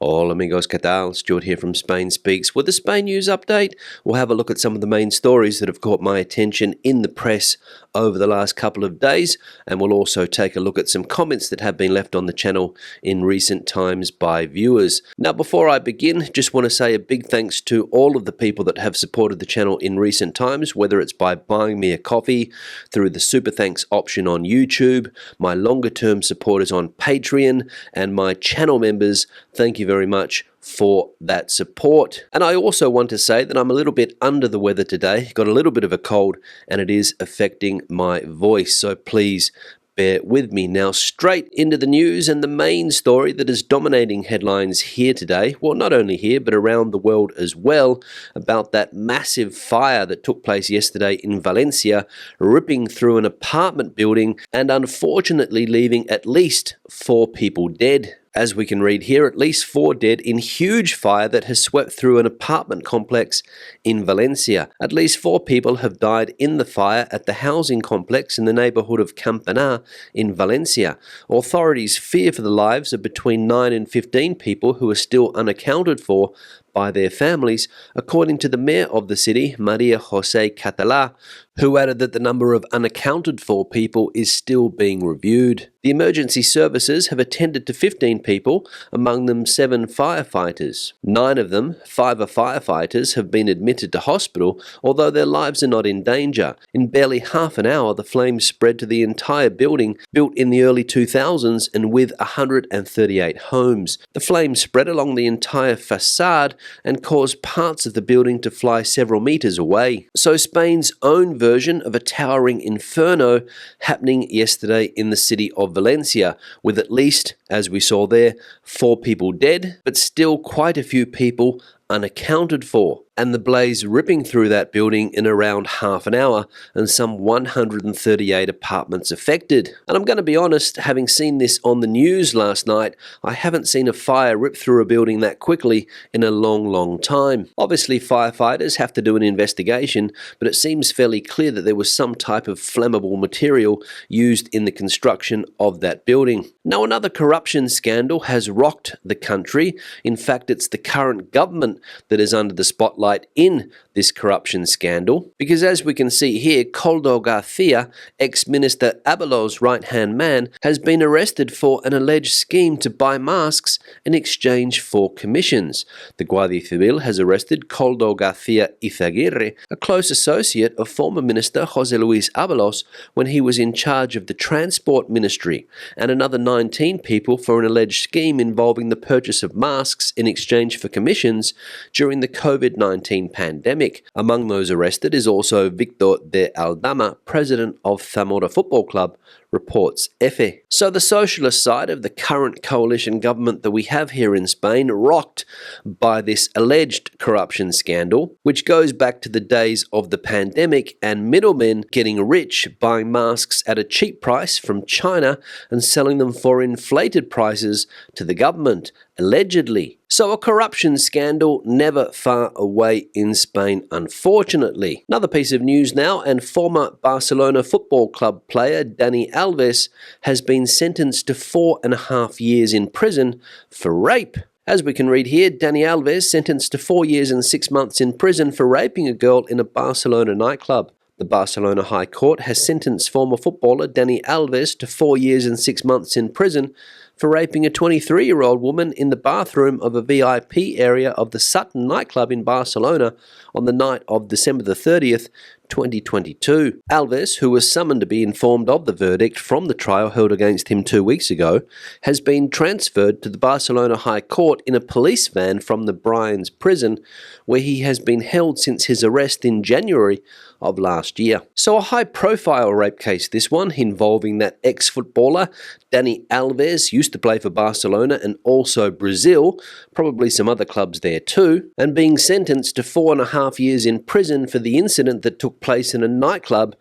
Hola amigos, ¿qué tal? Stuart here from Spain Speaks. With the Spain news update, we'll have a look at some of the main stories that have caught my attention in the press over the last couple of days, and we'll also take a look at some comments that have been left on the channel in recent times by viewers. Now, before I begin, just want to say a big thanks to all of the people that have supported the channel in recent times, whether it's by buying me a coffee, through the super thanks option on YouTube, my longer term supporters on Patreon, and my channel members. Thank you very much for that support. And I also want to say that I'm a little bit under the weather today, got a little bit of a cold, and it is affecting my voice, so please bear with me. Now, straight into the news, and the main story that is dominating headlines here today, well, not only here but around the world as well, about that massive fire that took place yesterday in Valencia, ripping through an apartment building and unfortunately leaving at least 4 people dead. As we can read here, at least 4 dead in huge fire that has swept through an apartment complex in Valencia. At least 4 people have died in the fire at the housing complex in the neighborhood of Campanar in Valencia. Authorities fear for the lives of between 9 and 15 people who are still unaccounted for by their families, according to the mayor of the city, Maria Jose Catalá, who added that the number of unaccounted for people is still being reviewed. The emergency services have attended to 15 people, among them 7 firefighters. 9 of them, 5 are firefighters, have been admitted to hospital, although their lives are not in danger. In barely half an hour, the flames spread to the entire building, built in the early 2000s and with 138 homes. The flames spread along the entire facade and caused parts of the building to fly several meters away. So Spain's own version of a towering inferno happening yesterday in the city of Valencia, with at least, as we saw there, 4 people dead, but still quite a few people unaccounted for, and the blaze ripping through that building in around half an hour, and some 138 apartments affected. And I'm going to be honest, having seen this on the news last night, I haven't seen a fire rip through a building that quickly in a long time. Obviously, firefighters have to do an investigation, but it seems fairly clear that there was some type of flammable material used in the construction of that building. Now, another corruption scandal has rocked the country. In fact, it's the current government that is under the spotlight in this corruption scandal, because as we can see here, Koldo Garcia, ex-minister Abelo's right-hand man, has been arrested for an alleged scheme to buy masks in exchange for commissions. The Guardia Civil has arrested Koldo Garcia Izaguirre, a close associate of former minister José Luis Abelos when he was in charge of the transport ministry, and another 19 people for an alleged scheme involving the purchase of masks in exchange for commissions during the COVID-19 pandemic. Among those arrested is also Victor de Aldama, president of Zamora Football Club, reports EFE. So the socialist side of the current coalition government that we have here in Spain, rocked by this alleged corruption scandal, which goes back to the days of the pandemic and middlemen getting rich buying masks at a cheap price from China and selling them for inflated prices to the government, allegedly. So a corruption scandal never far away in Spain, unfortunately. Another piece of news now, and former Barcelona Football Club player Dani Alves has been sentenced to 4.5 years in prison for rape. As we can read here, Dani Alves sentenced to 4 years and 6 months in prison for raping a girl in a Barcelona nightclub. The Barcelona High Court has sentenced former footballer Dani Alves to 4 years and 6 months in prison for raping a 23-year-old woman in the bathroom of a VIP area of the Sutton nightclub in Barcelona on the night of December the 30th, 2022. Alves, who was summoned to be informed of the verdict from the trial held against him 2 weeks ago, has been transferred to the Barcelona High Court in a police van from the Bryans prison, where he has been held since his arrest in January of last year. So a high-profile rape case, this one, involving that ex-footballer Dani Alves, used to play for Barcelona and also Brazil, probably some other clubs there too, and being sentenced to 4.5 years in prison for the incident that took place in a nightclub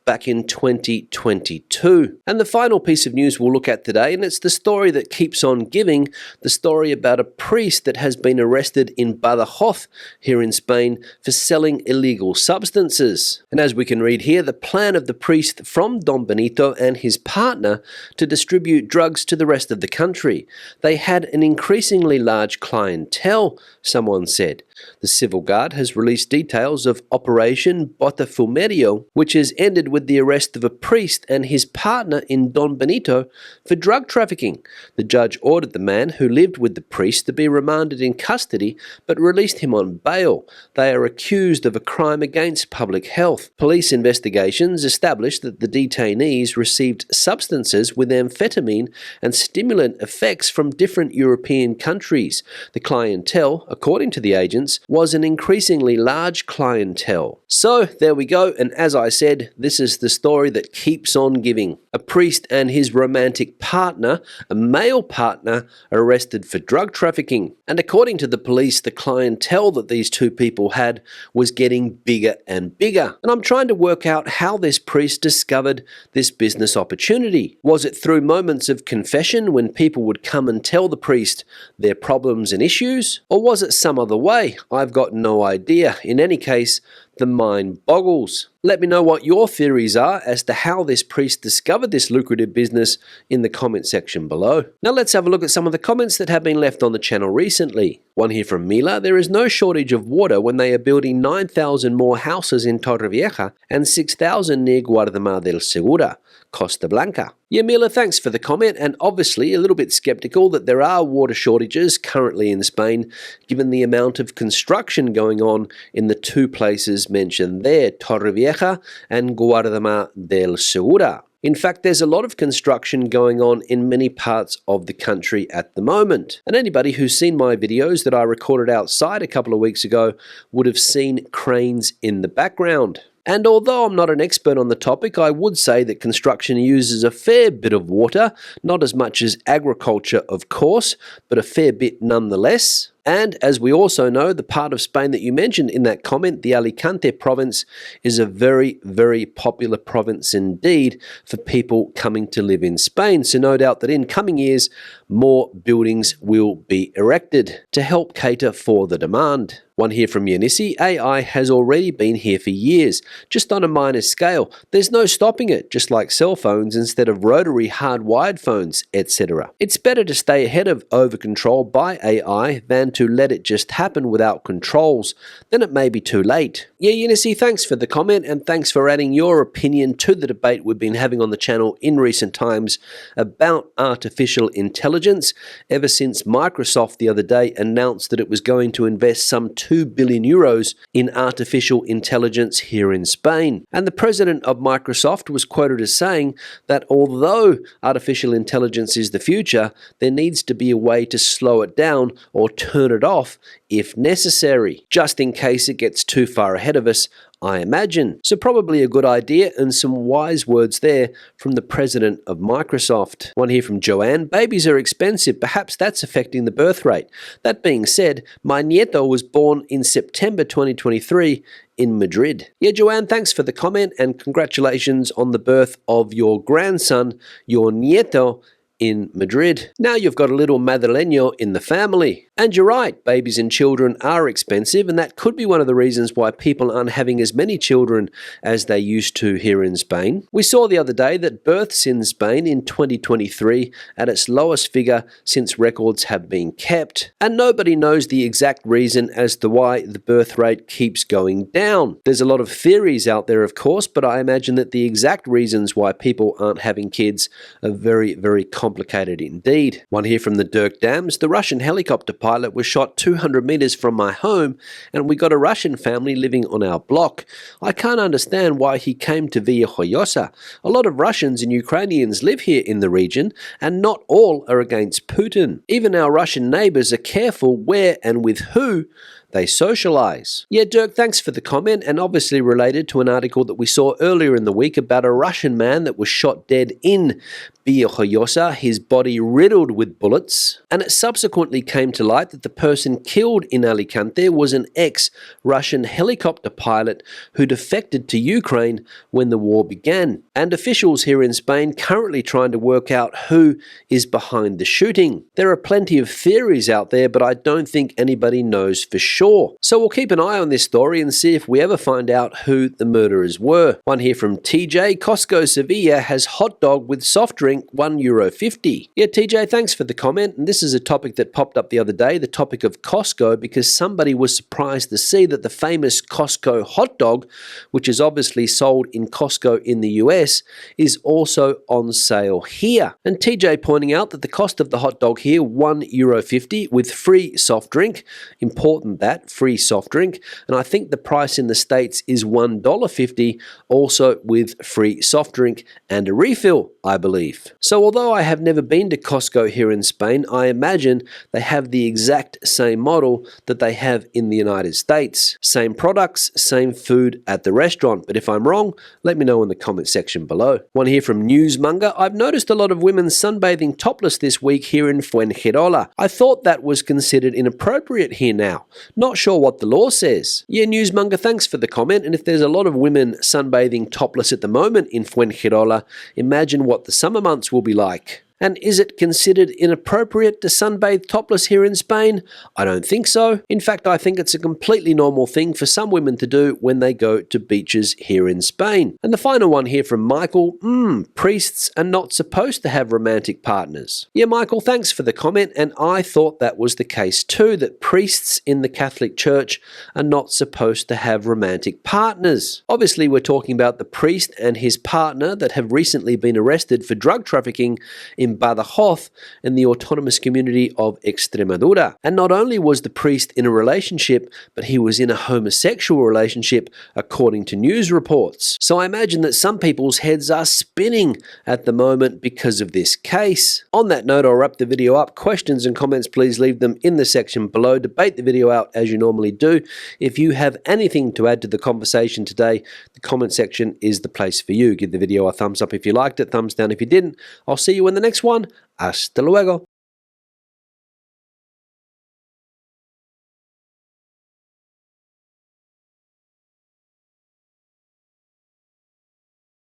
back in 2022. And the final piece of news we'll look at today, and it's the story that keeps on giving, the story about a priest that has been arrested in Badajoz here in Spain for selling illegal substances. And as we can read here, the plan of the priest from Don Benito and his partner to distribute drugs to the rest of the country. They had an increasingly large clientele, someone said. The Civil Guard has released details of Operation Botafumerio, which has ended with the arrest of a priest and his partner in Don Benito for drug trafficking. The judge ordered the man who lived with the priest to be remanded in custody but released him on bail. They are accused of a crime against public health. Police investigations established that the detainees received substances with amphetamine and stimulant effects from different European countries. The clientele, according to the agents, was an increasingly large clientele. So there we go, and as I said, this is the story that keeps on giving. A priest and his romantic partner, a male partner, are arrested for drug trafficking. And according to the police, the clientele that these two people had was getting bigger and bigger. And I'm trying to work out how this priest discovered this business opportunity. Was it through moments of confession when people would come and tell the priest their problems and issues? Or was it some other way? I've got no idea. In any case, the mind boggles. Let me know what your theories are as to how this priest discovered this lucrative business in the comment section below. Now let's have a look at some of the comments that have been left on the channel recently. One here from Mila: there is no shortage of water when they are building 9,000 more houses in Torrevieja and 6,000 near Guardamar del Segura, Costa Blanca. Yeah, Mila, thanks for the comment, and obviously a little bit skeptical that there are water shortages currently in Spain, given the amount of construction going on in the two places mentioned there, Torrevieja and Guardamar del Segura. In fact, there's a lot of construction going on in many parts of the country at the moment. And anybody who's seen my videos that I recorded outside a couple of weeks ago would have seen cranes in the background. And although I'm not an expert on the topic, I would say that construction uses a fair bit of water, not as much as agriculture, of course, but a fair bit nonetheless. And as we also know, the part of Spain that you mentioned in that comment, the Alicante province, is a very, very popular province indeed for people coming to live in Spain. So no doubt that in coming years, more buildings will be erected to help cater for the demand. One here from Yanisi: AI has already been here for years, just on a minor scale. There's no stopping it, just like cell phones instead of rotary hardwired phones, etc. It's better to stay ahead of over-control by AI than to let it just happen without controls. Then it may be too late. Yeah, Yanisi, thanks for the comment, and thanks for adding your opinion to the debate we've been having on the channel in recent times about artificial intelligence, ever since Microsoft the other day announced that it was going to invest some 2 billion euros in artificial intelligence here in Spain. And the president of Microsoft was quoted as saying that although artificial intelligence is the future, there needs to be a way to slow it down or turn it off if necessary, just in case it gets too far ahead of us, I imagine. So probably a good idea, and some wise words there from the president of Microsoft. One here from Joanne: babies are expensive, perhaps that's affecting the birth rate. That being said, my nieto was born in September 2023 in Madrid. Yeah, Joanne, thanks for the comment, and congratulations on the birth of your grandson, your nieto, in Madrid. Now you've got a little Madrileño in the family. And you're right, babies and children are expensive, and that could be one of the reasons why people aren't having as many children as they used to here in Spain. We saw the other day that births in Spain in 2023 at its lowest figure since records have been kept. And nobody knows the exact reason as to why the birth rate keeps going down. There's a lot of theories out there, of course, but I imagine that the exact reasons why people aren't having kids are very, very complicated indeed. One here from the Dirk Dams: the Russian helicopter pilot was shot 200 meters from my home, and we got a Russian family living on our block. I can't understand why he came to Villajoyosa. A lot of Russians and Ukrainians live here in the region, and not all are against Putin. Even our Russian neighbors are careful where and with who they socialize. Yeah, Dirk, thanks for the comment, and obviously related to an article that we saw earlier in the week about a Russian man that was shot dead in Bielorussia, his body riddled with bullets, and it subsequently came to light that the person killed in Alicante was an ex-Russian helicopter pilot who defected to Ukraine when the war began. And officials here in Spain currently trying to work out who is behind the shooting. There are plenty of theories out there, but I don't think anybody knows for sure. So we'll keep an eye on this story and see if we ever find out who the murderers were. One here from TJ, Costco Sevilla has hot dog with soft drink €1.50. Yeah, TJ, thanks for the comment. And this is a topic that popped up the other day, the topic of Costco, because somebody was surprised to see that the famous Costco hot dog, which is obviously sold in Costco in the US, is also on sale here. And TJ pointing out that the cost of the hot dog here, €1.50 with free soft drink. Important that, free soft drink. And I think the price in the States is $1.50, also with free soft drink and a refill, I believe. So although I have never been to Costco here in Spain, I imagine they have the exact same model that they have in the United States. Same products, same food at the restaurant. But if I'm wrong, let me know in the comment section below. One here from Newsmonger. I've noticed a lot of women sunbathing topless this week here in Fuengirola. I thought that was considered inappropriate here now. Not sure what the law says. Yeah, Newsmonger, thanks for the comment. And if there's a lot of women sunbathing topless at the moment in Fuengirola, imagine what the summer months will be like. And is it considered inappropriate to sunbathe topless here in Spain? I don't think so. In fact, I think it's a completely normal thing for some women to do when they go to beaches here in Spain. And the final one here from Michael, priests are not supposed to have romantic partners. Yeah, Michael, thanks for the comment, and I thought that was the case too, that priests in the Catholic Church are not supposed to have romantic partners. Obviously, we're talking about the priest and his partner that have recently been arrested for drug trafficking in Badajoz in the autonomous community of Extremadura. And not only was the priest in a relationship, but he was in a homosexual relationship according to news reports. So I imagine that some people's heads are spinning at the moment because of this case. On that note, I'll wrap the video up. Questions and comments, please leave them in the section below. Debate the video out as you normally do. If you have anything to add to the conversation today, the comment section is the place for you. Give the video a thumbs up if you liked it, thumbs down if you didn't. I'll see you in the next one. Hasta luego.